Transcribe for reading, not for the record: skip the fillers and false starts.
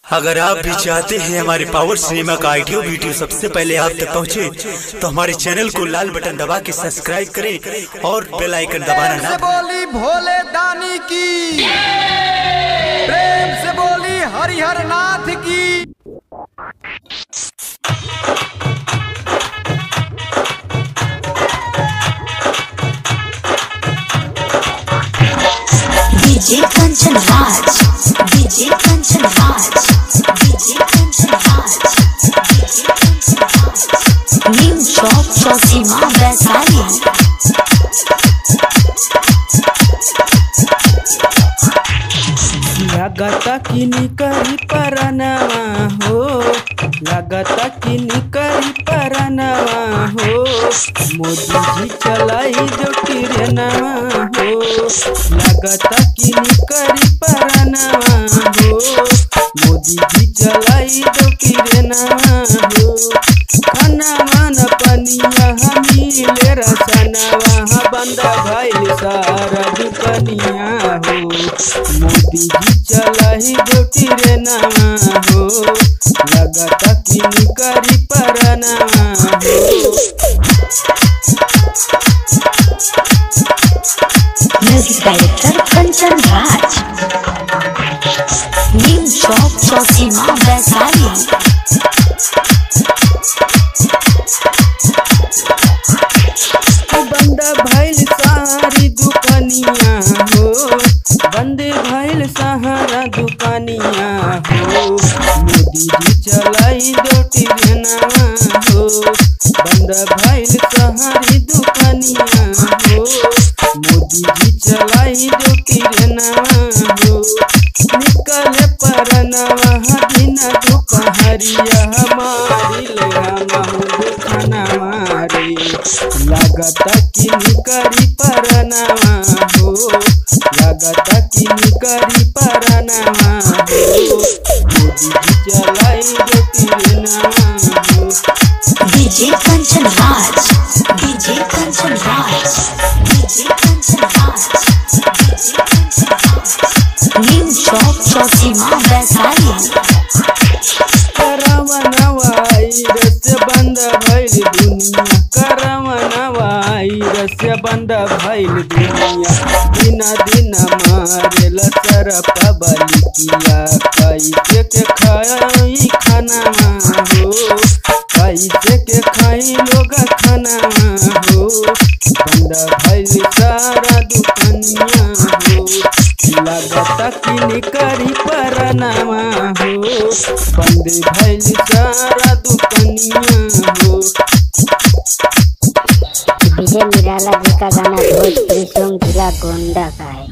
अगर आप भी चाहते हैं हमारे पावर सिनेमा का ऑडियो वीडियो सबसे पहले आप तक पहुंचे, तो हमारे चैनल को लाल बटन दबा के सब्सक्राइब करें और बेल आइकन दबाना ना भूलें। बोली भोले दानी की, प्रेम से बोली हरिहर नाथ की। DJ Kanchan Raj, DJ Kanchan Raj, DJ Kanchan Raj, DJ Kanchan Raj. New चौक चौसीमा वैशाली। लगता कि निकरी परनवा हो, लगता कि निकरी परनवा हो। मोदी जी चलाई जो ट्रेनवा हो, लगता कि निकरी परनवा हो। मोदी जी चलाई जो ट्रेनवा हो। खाना न पनिया मिले रसनवा, बंद भइल सारा दुकनिया हो। मोदी जी चलाई जो ट्रेनवा हो, लगता कि निकरी परनवा हो। Music director Kanchan Raj, new चौक चौसीमा वैशाली। बंद भइल सारी दुकानिया हो, बंद भइल सहारा दुकानिया हो। मोदी जी चलाई जो ट्रेनवा हो, बंद भइल सहारी दुकानिया हो। मोदी जी चलाई जो ट्रेनवा हो। निकले परनवा दिन दुपहरिया, मारिल हम दुखनवा रे। लगता कि निकरी परनवा हो, लगता कि निकरी परनवा हो। मोदी जी चलाई जो ट्रेनवा हो। DJ Kanchan Raj, DJ Kanchan Raj, DJ Kanchan Raj, DJ Kanchan Raj. New चौक चौसीमा वैशाली। करवना वायरस बंद भइल दुनिया, करवना वायरस बंद भइल दुनिया। दिन दिन मारेल सरप बलिकिया, कैसे के खाई खाना हो, कैसे के खाई लोग खाना हो। बंद भइल सारा दुकनिया हो, लगता कि निकरी परनवा हो। बंद भइल सारा दुकनिया हो। विजय निराला जी का गाना भोजपुरी सॉन्ग जिला गोंडा का है।